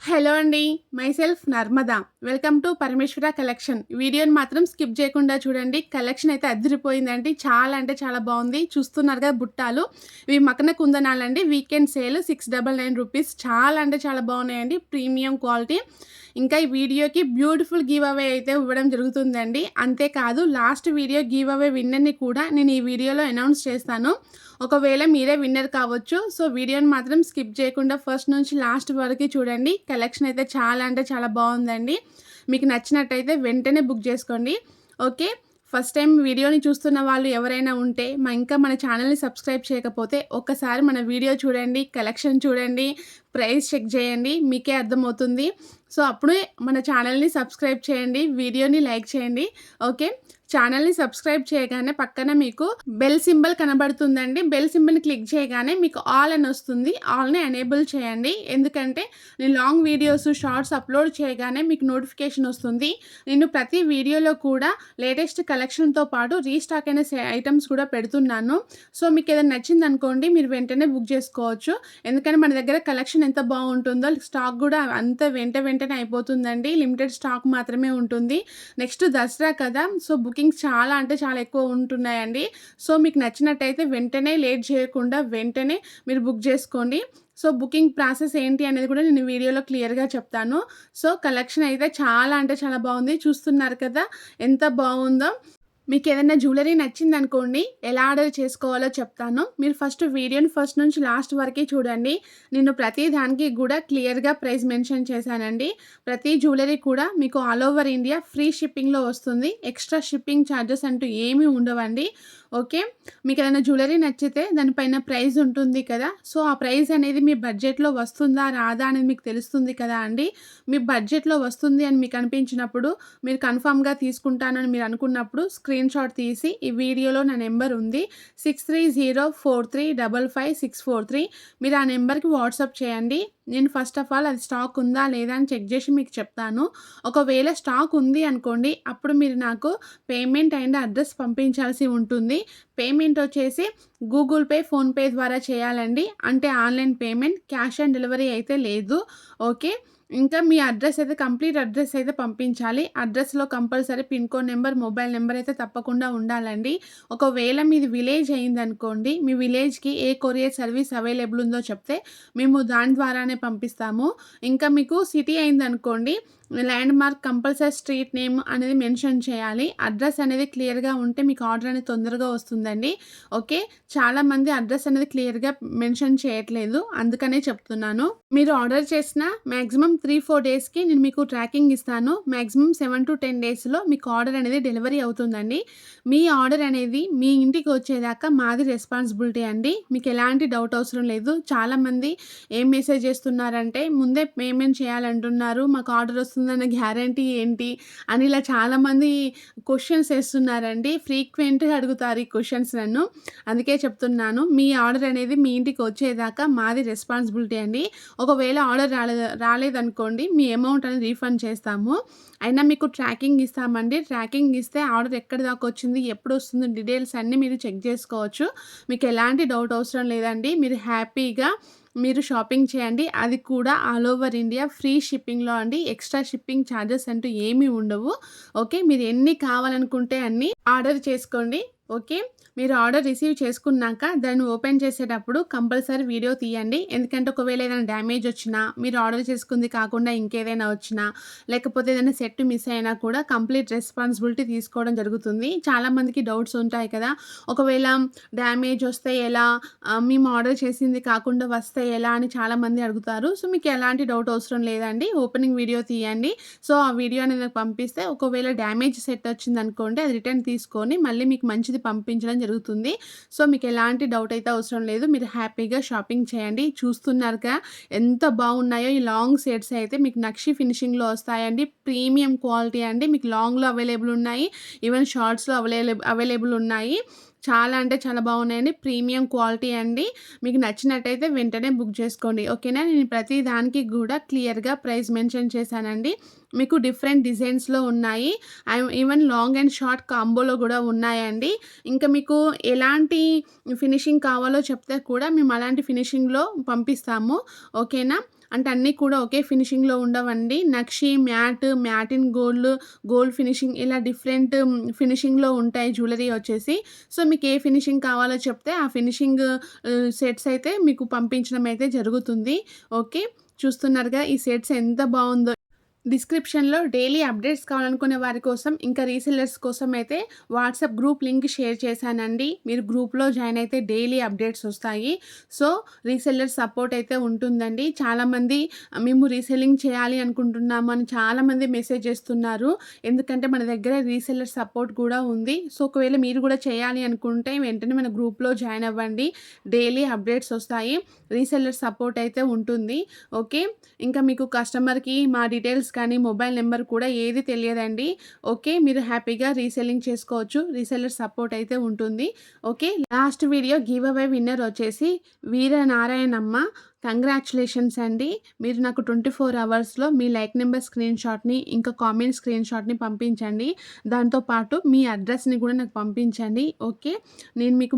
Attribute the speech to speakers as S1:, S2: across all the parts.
S1: Hello అండి. Myself Narmada. Welcome to Parameshwara collection. వీడియోని మాత్రం స్కిప్ చేయకుండా చూడండి. కలెక్షన్ అయితే అదిరిపోయిందండి. చాలా అంటే చాలా బావుంది. చూస్తున్నారు కదా బుట్టాలు. ఇవి మకన కుందనాలండి. వీకెండ్ సేల్ ₹699 చాలా అంటే చాలా బాగున్నాయండి. Premium quality. ఇంకా ఈ వీడియోకి బ్యూటిఫుల్ గివ్ అవే అయితే ఇవ్వడం జరుగుతుందండి. అంతేకాదు లాస్ట్ వీడియో గివ్ అవే విన్నర్‌ని కూడా నేను ఈ వీడియోలో అనౌన్స్ చేస్తాను. ఒకవేళ మీరే విన్నర్ కావచ్చు. సో, వీడియోని మాత్రం స్కిప్ చేయకుండా ఫస్ట్ నుంచి లాస్ట్ వరకి చూడండి. కలెక్షన్ అయితే చాలా అంటే చాలా బావుందండి. మీకు నచ్చినట్టయితే వెంటనే బుక్ చేసుకోండి. ఓకే. ఫస్ట్ టైం వీడియోని చూస్తున్న వాళ్ళు ఎవరైనా ఉంటే ఇంకా మన ఛానల్‌ని సబ్స్క్రైబ్ చేయకపోతే ఒక్కసారి మన వీడియో చూడండి, కలెక్షన్ చూడండి, ప్రైస్ చెక్ చేయండి. మీకే అర్థమవుతుంది. సో, అప్పుడే మన ఛానల్‌ని సబ్స్క్రైబ్ చేయండి. వీడియోని లైక్ చేయండి. ఓకే. ఛానల్‌ని సబ్స్క్రైబ్ చేయగానే పక్కన మీకు బెల్ సింబల్ కనబడుతుందండి. బెల్ సింబల్‌ని క్లిక్ చేయగానే మీకు ఆల్ అని వస్తుంది. ఆల్‌ని ఎనేబుల్ చేయండి. ఎందుకంటే నేను లాంగ్ వీడియోస్, షార్ట్స్ అప్లోడ్ చేయగానే మీకు నోటిఫికేషన్ వస్తుంది. నేను ప్రతి వీడియోలో కూడా లేటెస్ట్ కలెక్షన్‌తో పాటు రీస్టాక్ అయిన ఐటెమ్స్ కూడా పెడుతున్నాను. సో, మీకు ఏదైనా నచ్చిందనుకోండి మీరు వెంటనే బుక్ చేసుకోవచ్చు. ఎందుకంటే మన దగ్గర కలెక్షన్ ఎంత బాగుంటుందో స్టాక్ కూడా అంత వెంటనే అయిపోతుందండి. లిమిటెడ్ స్టాక్ మాత్రమే ఉంటుంది. నెక్స్ట్ దసరా కదా! సో, బుకింగ్స్ చాలా అంటే చాలా ఎక్కువ ఉంటున్నాయండి. సో, మీకు నచ్చినట్టయితే వెంటనే లేట్ చేయకుండా వెంటనే మీరు బుక్ చేసుకోండి. సో, బుకింగ్ ప్రాసెస్ ఏంటి అనేది కూడా నేను వీడియోలో క్లియర్‌గా చెప్తాను. సో, కలెక్షన్ అయితే చాలా అంటే చాలా బాగుంది. చూస్తున్నారు కదా! ఎంత బావుందో. మీకేదైనా జ్యువెలరీ నచ్చిందనుకోండి, ఎలా ఆర్డర్ చేసుకోవాలో చెప్తాను. మీరు వీడియోని ఫస్ట్ నుంచి లాస్ట్ వరకే చూడండి. నేను ప్రతి దానికి గూడా క్లియర్‌గా ప్రైస్ మెన్షన్ చేశానండి. ప్రతి జ్యువెలరీ కూడా మీకు ఆల్ ఓవర్ ఇండియా ఫ్రీ షిప్పింగ్‌లో వస్తుంది. ఎక్స్‌ట్రా షిప్పింగ్ ఛార్జెస్ అంటూ ఏమీ ఉండవండి. ఓకే. మీకేదైనా జ్యువెలరీ నచ్చితే దానిపైన ప్రైస్ ఉంటుంది కదా! సో, ఆ ప్రైస్ అనేది మీ బడ్జెట్‌లో వస్తుందా? రాదా? అనేది మీకు తెలుస్తుంది కదా అండి. మీ బడ్జెట్‌లో వస్తుంది అని మీకు అనిపించినప్పుడు, మీరు కన్ఫర్మ్‌గా తీసుకుంటానని మీరు అనుకున్నప్పుడు స్క్రీన్‌షాట్ తీసి ఈ వీడియోలో నా నెంబర్ ఉంది. 6304355643 మీరు ఆ నెంబర్‌కి వాట్సాప్ చేయండి. నేను ఫస్ట్ ఆఫ్ ఆల్ అది స్టాక్ ఉందా? లేదా? అని చెక్ చేసి మీకు చెప్తాను. ఒకవేళ స్టాక్ ఉంది అనుకోండి, అప్పుడు మీరు నాకు పేమెంట్ అండ్ అడ్రస్ పంపించాల్సి ఉంటుంది. పేమెంట్ వచ్చేసి గూగుల్ పే, ఫోన్‌పే ద్వారా చేయాలండి. అంటే online payment, cash on delivery అయితే లేదు. ఓకే. ఇంకా మీ అడ్రస్ అయితే కంప్లీట్ అడ్రస్ అయితే పంపించాలి. అడ్రస్‌లో compulsory pin code number, mobile number అయితే తప్పకుండా ఉండాలండి. ఒకవేళ మీది విలేజ్ అయిందనుకోండి, మీ విలేజ్‌కి ఏ కొరియర్ సర్వీస్ అవైలబుల్ ఉందో చెప్తే మేము దాని ద్వారానే పంపిస్తాము. ఇంకా మీకు సిటీ అయిందనుకోండి, land mark compulsory street name అనేది మెన్షన్ చేయాలి. అడ్రస్ అనేది క్లియర్‌గా ఉంటే మీకు ఆర్డర్ అనేది తొందరగా వస్తుందండి. ఓకే. చాలామంది అడ్రస్ అనేది క్లియర్‌గా మెన్షన్ చేయట్లేదు. అందుకనే చెప్తున్నాను. మీరు ఆర్డర్ చేసిన మాక్సిమం 3-4 డేస్‌కి నేను మీకు ట్రాకింగ్ ఇస్తాను. మాక్సిమం 7-10 డేస్‌లో మీకు ఆర్డర్ అనేది డెలివరీ అవుతుందండి. మీ ఆర్డర్ అనేది మీ ఇంటికి వచ్చేదాకా మాది రెస్పాన్సిబిలిటీ అండి. మీకు ఎలాంటి డౌట్ అవసరం లేదు. చాలామంది ఏం మెసేజ్ చేస్తున్నారంటే ముందే పేమెంట్ చేయాలంటున్నారు. మాకు ఆర్డర్ వస్తుందన్న గ్యారంటీ ఏంటి? అని ఇలా చాలామంది క్వెషన్స్ ఏస్తున్నారండి. ఫ్రీక్వెంట్‌గా అడుగుతారు ఈ క్వెషన్స్ నన్ను. అందుకే చెప్తున్నాను. మీ ఆర్డర్ అనేది మీ ఇంటికి వచ్చేదాకా మాది రెస్పాన్సిబిలిటీ అండి. ఒకవేళ ఆర్డర్ రాలేదనుకోండి మీ అమౌంట్ అనేది రీఫండ్ చేస్తాము. అయినా మీకు ట్రాకింగ్ ఇస్తామండి. ట్రాకింగ్ ఇస్తే ఆర్డర్ ఎక్కడి దాకా వచ్చింది, ఎప్పుడొస్తుంది డీటెయిల్స్ అన్నీ మీరు చెక్ చేసుకోవచ్చు. మీకు ఎలాంటి డౌట్ అవసరం లేదండి. మీరు హ్యాపీగా మీరు షాపింగ్ చేయండి. అది కూడా ఆల్ ఓవర్ ఇండియా ఫ్రీ షిప్పింగ్‌లో అండి. ఎక్స్‌ట్రా షిప్పింగ్ ఛార్జెస్ అంటూ ఏమీ ఉండవు. ఓకే. మీరు ఎన్ని కావాలనుకుంటే అన్ని ఆర్డర్ చేసుకోండి. ఓకే. మీరు ఆర్డర్ రిసీవ్ చేసుకున్నాక దాన్ని ఓపెన్ చేసేటప్పుడు కంపల్సరీ వీడియో తీయండి. ఎందుకంటే ఒకవేళ ఏదైనా డ్యామేజ్ వచ్చినా, మీరు ఆర్డర్ చేసుకుంది కాకుండా ఇంకేదైనా వచ్చినా, లేకపోతే ఏదైనా సెట్ మిస్ అయినా కూడా కంప్లీట్ రెస్పాన్సిబిలిటీ తీసుకోవడం జరుగుతుంది. చాలామందికి డౌట్స్ ఉంటాయి కదా! ఒకవేళ డ్యామేజ్ వస్తే ఎలా? మేము ఆర్డర్ చేసింది కాకుండా వస్తే ఎలా? అని చాలామంది అడుగుతారు. సో, మీకు ఎలాంటి డౌట్ అవసరం లేదండి. ఓపెనింగ్ వీడియో తీయండి. సో, ఆ వీడియో అనేది నాకు పంపిస్తే ఒకవేళ డ్యామేజ్ సెట్ వచ్చిందనుకోండి అది రిటర్న్ తీసుకొని మళ్ళీ మీకు మంచిది పంపించడం జరుగుతుంది. సో, మీకు ఎలాంటి డౌట్ అయితే అవసరం లేదు. మీరు హ్యాపీగా షాపింగ్ చేయండి. చూస్తున్నారుగా ఎంత బాగున్నాయో ఈ లాంగ్ సెట్స్ అయితే మీకు నక్షి ఫినిషింగ్‌లో వస్తాయండి. ప్రీమియం క్వాలిటీ అండి. మీకు లాంగ్‌లో అవైలబుల్ ఉన్నాయి. ఈవెన్ షార్ట్స్‌లో అవైలబుల్ ఉన్నాయి. చాలా అంటే చాలా బాగున్నాయండి. ప్రీమియం క్వాలిటీ అండి. మీకు నచ్చినట్టయితే వెంటనే బుక్ చేసుకోండి. ఓకేనా? నేను ప్రతి దానికి గూడా క్లియర్‌గా ప్రైస్ మెన్షన్ చేశానండి. మీకు డిఫరెంట్ డిజైన్స్‌లో ఉన్నాయి. ఈవెన్ లాంగ్ అండ్ షార్ట్ కాంబోలో గూడా ఉన్నాయండి. ఇంకా మీకు ఎలాంటి ఫినిషింగ్ కావాలో చెప్తే కూడా మేము అలాంటి ఫినిషింగ్‌లో పంపిస్తాము. ఓకేనా? అంటే అన్నీ కూడా ఒకే ఫినిషింగ్‌లో ఉండవండి. నక్షి, మ్యాట్, మ్యాటిన్ గోల్డ్, గోల్డ్ ఫినిషింగ్ ఇలా డిఫరెంట్ ఫినిషింగ్‌లో ఉంటాయి జ్యువెలరీ వచ్చేసి. సో, మీకు ఏ ఫినిషింగ్ కావాలో చెప్తే ఆ ఫినిషింగ్ సెట్స్ అయితే మీకు పంపించడం అయితే జరుగుతుంది. ఓకే. చూస్తున్నారుగా ఈ సెట్స్ ఎంత బావుందో. డిస్క్రిప్షన్‌లో డైలీ అప్డేట్స్ కావాలనుకునే వారి కోసం, ఇంకా రీసెల్లర్స్ కోసం అయితే వాట్సాప్ గ్రూప్ లింక్ షేర్ చేశానండి. మీరు గ్రూప్‌లో జాయిన్ అయితే డైలీ అప్డేట్స్ ఒస్తాయి. సో, రీసెల్లర్ సపోర్ట్ అయితే ఉంటుందండి. చాలామంది మేము రీసెల్లింగ్ చేయాలి అనుకుంటున్నాము అని చాలామంది మెసేజ్ చేస్తున్నారు. ఎందుకంటే మన దగ్గర రీసెల్లర్ సపోర్ట్ కూడా ఉంది. సో, ఒకవేళ మీరు కూడా చేయాలి అనుకుంటే వెంటనే మన గ్రూప్‌లో జాయిన్ అవ్వండి. డైలీ అప్డేట్స్ ఒస్తాయి. రీసెల్లర్ సపోర్ట్ అయితే ఉంటుంది. ఓకే. ఇంకా మీకు కస్టమర్‌కి మా డీటెయిల్స్ కానీ, మొబైల్ నంబర్ కూడా ఏది తెలియదండి. ఓకే. మీరు హ్యాపీగా రీసెల్లింగ్ చేసుకోవచ్చు. రీసెల్లర్ సపోర్ట్ అయితే ఉంటుంది. Okay. Last video give away winner వచ్చేసి వీరనారాయణమ్మ. కంగ్రాచ్యులేషన్స్ అండి. మీరు నాకు 24 అవర్స్‌లో మీ లైక్ నంబర్ స్క్రీన్‌షాట్‌ని, ఇంకా కామెంట్ స్క్రీన్‌షాట్‌ని పంపించండి. దాంతో పాటు మీ అడ్రెస్‌ని కూడా నాకు పంపించండి. ఓకే. నేను మీకు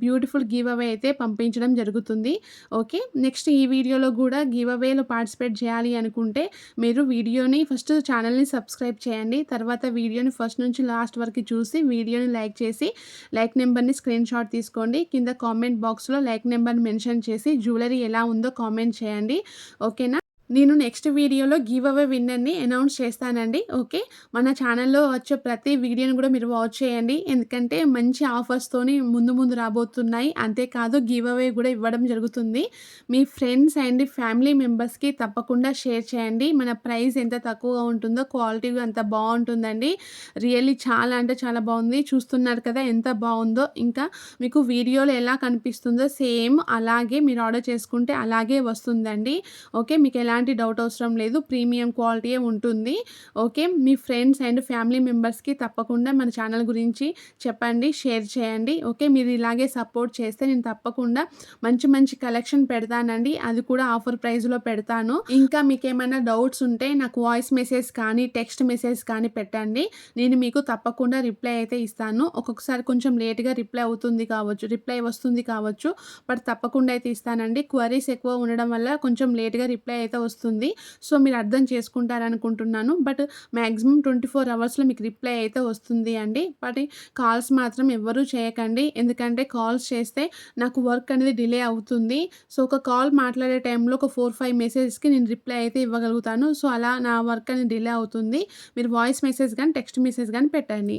S1: బ్యూటిఫుల్ గివ్ అవే అయితే పంపించడం జరుగుతుంది. ఓకే. నెక్స్ట్ ఈ వీడియోలో గూడా గివ్ అవేలో పార్టిసిపేట్ చేయాలి అనుకుంటే మీరు వీడియోని ఫస్ట్ ఛానల్‌ని సబ్స్క్రైబ్ చేయండి. తర్వాత వీడియోని ఫస్ట్ నుంచి లాస్ట్ వరకు చూసి వీడియోని లైక్ చేసి లైక్ నంబర్‌ని స్క్రీన్‌షాట్ తీసుకోండి. కింద కామెంట్ బాక్స్‌లో లైక్ నంబర్‌ని మెన్షన్ చేసి జ్యువెలరీ ఎలా ఉందో కామెంట్ చేయండి. ఓకేనా? నేను నెక్స్ట్ వీడియోలో గివ్ అవే విన్నర్‌ని అనౌన్స్ చేస్తానండి. ఓకే. మన ఛానల్‌లో వచ్చే ప్రతి వీడియోని కూడా మీరు వాచ్ చేయండి. ఎందుకంటే మంచి ఆఫర్స్‌తోని ముందు ముందు రాబోతున్నాయి. అంతేకాదు గివ్ అవే కూడా ఇవ్వడం జరుగుతుంది. మీ ఫ్రెండ్స్ అండ్ ఫ్యామిలీ మెంబర్స్‌కి తప్పకుండా షేర్ చేయండి. మన ప్రైస్ ఎంత తక్కువగా ఉంటుందో క్వాలిటీ అంత బావుంటుందండి. రియల్లీ చాలా అంటే చాలా బావుంది. చూస్తున్నారు కదా ఎంత బావుందో. ఇంకా మీకు వీడియోలో ఎలా కనిపిస్తుందో సేమ్ అలాగే మీరు ఆర్డర్ చేసుకుంటే అలాగే వస్తుందండి. ఓకే. మీకు ఎలాంటి డౌట్ అవసరం లేదు. ప్రీమియం క్వాలిటీయే ఉంటుంది. Okay. Me friends and family మెంబర్స్‌కి తప్పకుండా మన ఛానల్ గురించి చెప్పండి. షేర్ చేయండి. ఓకే. మీరు ఇలాగే సపోర్ట్ చేస్తే నేను తప్పకుండా మంచి మంచి కలెక్షన్ పెడతానండి. అది కూడా ఆఫర్ ప్రైస్‌లో పెడతాను. ఇంకా మీకేమైనా డౌట్స్ ఉంటే నాకు వాయిస్ మెసేజ్ కానీ, టెక్స్ట్ మెసేజ్ కానీ పెట్టండి. నేను మీకు తప్పకుండా రిప్లై అయితే ఇస్తాను. ఒక్కొక్కసారి కొంచెం లేట్‌గా రిప్లై వస్తుంది కావచ్చు. బట్ తప్పకుండా అయితే ఇస్తానండి. క్వరీస్ ఎక్కువ ఉండడం వల్ల కొంచెం లేట్‌గా రిప్లై అయితే వస్తుంది. సో, మీరు అర్థం చేసుకుంటారనుకుంటున్నాను. బట్ మాక్సిమం 24 అవర్స్‌లో మీకు రిప్లై అయితే వస్తుంది అండి. బట్ కాల్స్ మాత్రం ఎవ్వరూ చేయకండి. ఎందుకంటే కాల్స్ చేస్తే నాకు వర్క్ అనేది డిలే అవుతుంది. సో, ఒక కాల్ మాట్లాడే టైంలో ఒక 4, 5 మెసేజెస్‌కి నేను రిప్లై అయితే ఇవ్వగలుగుతాను. సో, అలా నా వర్క్ అనేది డిలే అవుతుంది. మీరు వాయిస్ మెసేజ్ గాని, టెక్స్ట్ మెసేజ్ గాని పెట్టండి.